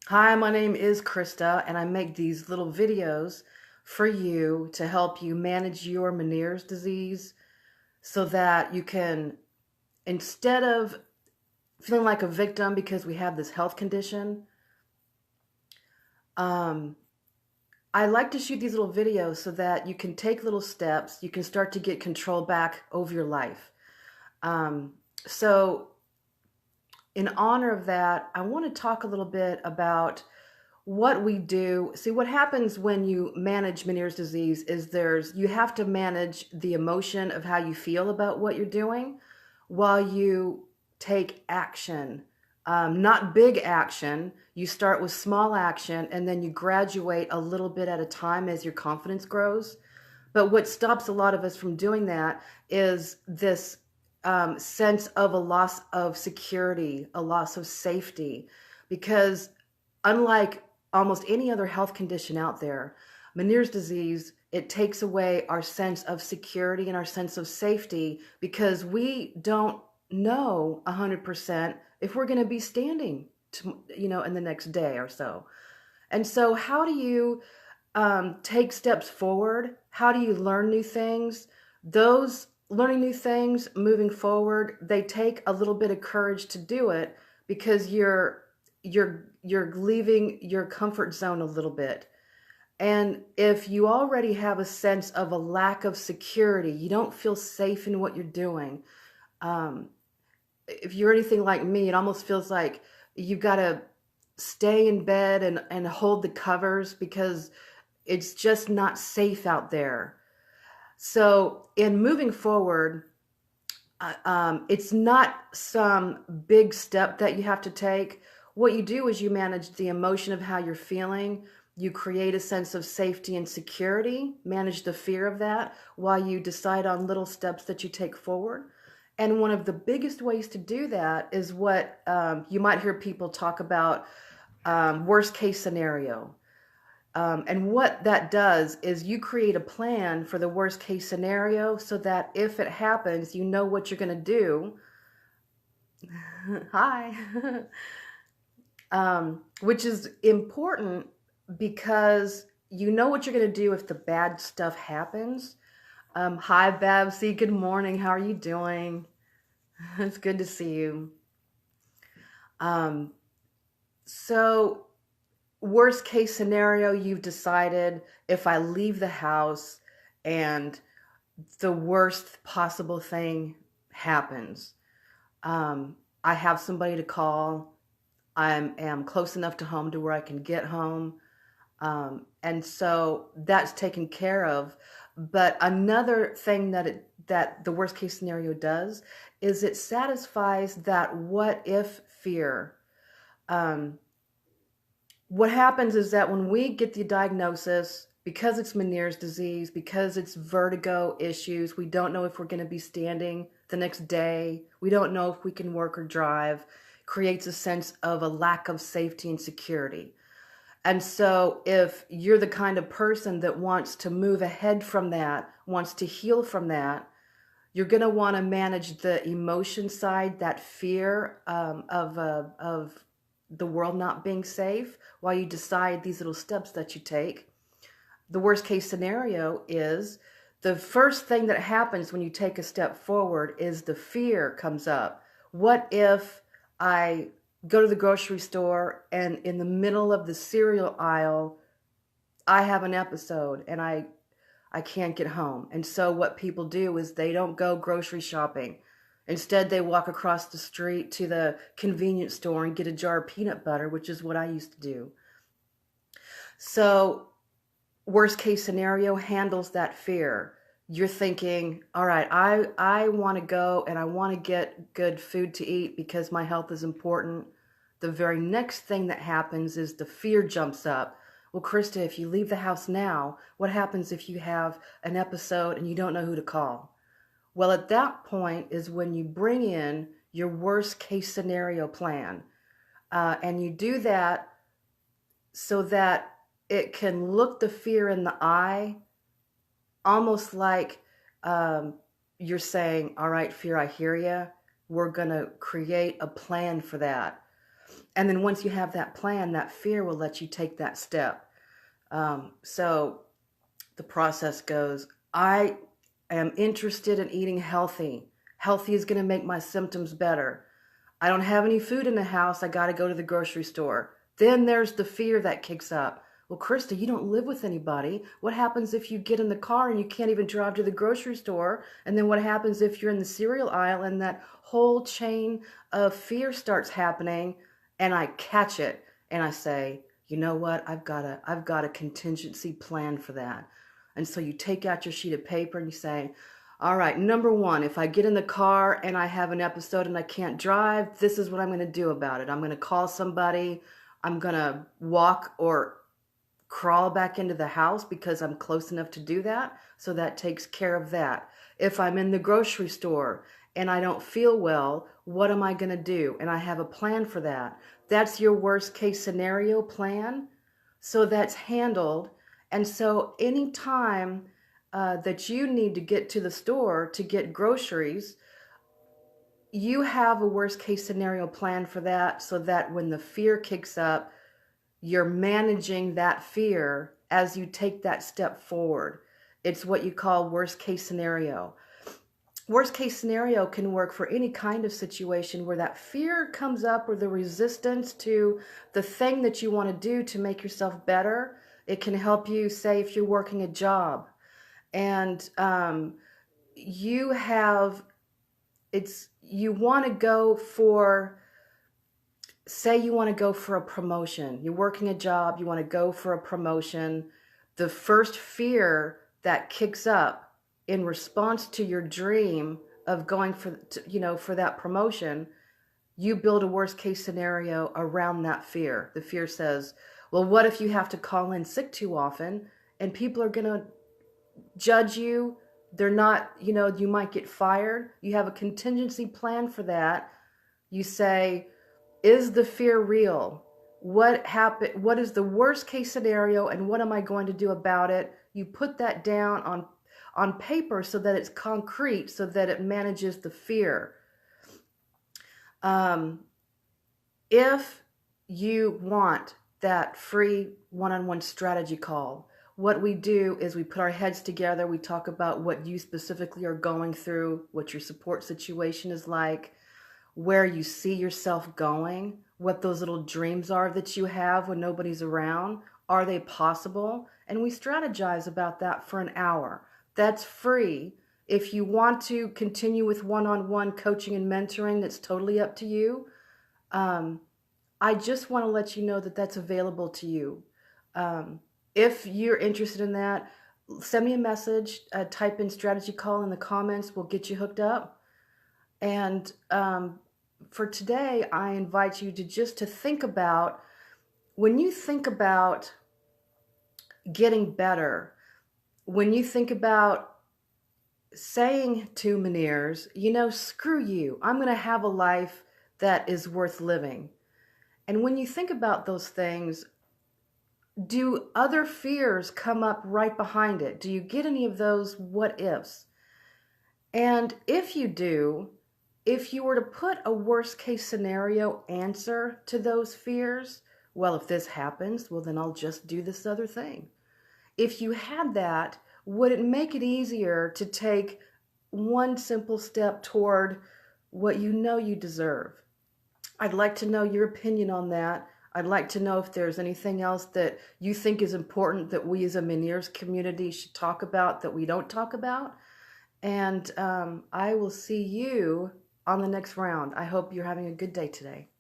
Hi, my name is Krista, and I make these little videos for you to help you manage your Meniere's disease so that you can, instead of feeling like a victim because we have this health condition, um, I like to shoot these little videos so that you can take little steps, you can start to get control back over your life. Um, so, in honor of that, I want to talk a little bit about what we do. See, what happens when you manage Meniere's disease is you have to manage the emotion of how you feel about what you're doing while you take action. Not big action. You start with small action and then you graduate a little bit at a time as your confidence grows. But what stops a lot of us from doing that is this sense of a loss of security, a loss of safety. Because unlike almost any other health condition out there, Meniere's disease, it takes away our sense of security and our sense of safety because we don't know 100% if we're going to be standing in the next day or so. And so how do you take steps forward? How do you learn new things? Those learning new things, moving forward, they take a little bit of courage to do it because you're leaving your comfort zone a little bit. And if you already have a sense of a lack of security, you don't feel safe in what you're doing. Um, if you're anything like me, it almost feels like you've got to stay in bed and hold the covers because it's just not safe out there. So, in moving forward, it's not some big step that you have to take. What you do is you manage the emotion of how you're feeling. You create a sense of safety and security, manage the fear of that while you decide on little steps that you take forward. And one of the biggest ways to do that is what you might hear people talk about, worst case scenario. And what that does is you create a plan for the worst case scenario so that if it happens, you know what you're going to do. Hi. Which is important because you know what you're going to do if the bad stuff happens. Hi, Babsy. Good morning. How are you doing? It's good to see you. Um, so worst case scenario, you've decided if I leave the house and the worst possible thing happens, I have somebody to call. I am close enough to home to where I can get home. And so that's taken care of. But another thing that the worst case scenario does is it satisfies that what if fear. Um, what happens is that when we get the diagnosis, because it's Meniere's disease, because it's vertigo issues, we don't know if we're going to be standing the next day. We don't know if we can work or drive. Creates a sense of a lack of safety and security. And so if you're the kind of person that wants to move ahead from that, wants to heal from that, you're going to want to manage the emotion side, that fear of the world not being safe, while you decide these little steps that you take. The worst case scenario is the first thing that happens when you take a step forward is the fear comes up. What if I go to the grocery store and in the middle of the cereal aisle, I have an episode and I can't get home. And so what people do is they don't go grocery shopping. Instead, they walk across the street to the convenience store and get a jar of peanut butter, which is what I used to do. So, worst case scenario handles that fear. You're thinking, all right, I want to go and I want to get good food to eat because my health is important. The very next thing that happens is the fear jumps up. Well, Krista, if you leave the house now, what happens if you have an episode and you don't know who to call? Well, at that point is when you bring in your worst case scenario plan. And you do that so that it can look the fear in the eye, almost like you're saying, all right, fear, I hear you. We're going to create a plan for that. And then once you have that plan, that fear will let you take that step. So the process goes, I am interested in eating healthy. Healthy is going to make my symptoms better. I don't have any food in the house. I got to go to the grocery store. Then there's the fear that kicks up. Well, Krista, you don't live with anybody. What happens if you get in the car and you can't even drive to the grocery store? And then what happens if you're in the cereal aisle and that whole chain of fear starts happening, and I catch it and I say, you know what? I've got a contingency plan for that. And so you take out your sheet of paper and you say, all right, number one, if I get in the car and I have an episode and I can't drive, this is what I'm going to do about it. I'm going to call somebody. I'm going to walk or crawl back into the house because I'm close enough to do that. So that takes care of that. If I'm in the grocery store and I don't feel well, what am I going to do? And I have a plan for that. That's your worst case scenario plan. So that's handled. And so anytime that you need to get to the store to get groceries, you have a worst case scenario plan for that, so that when the fear kicks up, you're managing that fear as you take that step forward. It's what you call worst case scenario. Worst case scenario can work for any kind of situation where that fear comes up, or the resistance to the thing that you want to do to make yourself better. It can help you, say, if you're working a job and you want to go for, say you want to go for a promotion. You're working a job, you want to go for a promotion. The first fear that kicks up in response to your dream of going for that promotion, you build a worst case scenario around that fear. The fear says, well, what if you have to call in sick too often and people are going to judge you? They're not, you might get fired. You have a contingency plan for that. You say, is the fear real? What happened? What is the worst case scenario and what am I going to do about it? You put that down on paper so that it's concrete, so that it manages the fear. If you want that free one-on-one strategy call, what we do is we put our heads together. We talk about what you specifically are going through, what your support situation is like, where you see yourself going, what those little dreams are that you have when nobody's around. Are they possible? And we strategize about that for an hour. That's free. If you want to continue with one-on-one coaching and mentoring, that's totally up to you. I just want to let you know that that's available to you. If you're interested in that, send me a message, type in strategy call in the comments. We'll get you hooked up. And for today, I invite you to think about, when you think about getting better, when you think about saying to Menieres, screw you, I'm going to have a life that is worth living. And when you think about those things, do other fears come up right behind it? Do you get any of those what ifs? And if you do, if you were to put a worst case scenario answer to those fears, well, if this happens, well, then I'll just do this other thing. If you had that, would it make it easier to take one simple step toward what you know you deserve? I'd like to know your opinion on that. I'd like to know if there's anything else that you think is important that we as a Menieres community should talk about that we don't talk about. And I will see you on the next round. I hope you're having a good day today.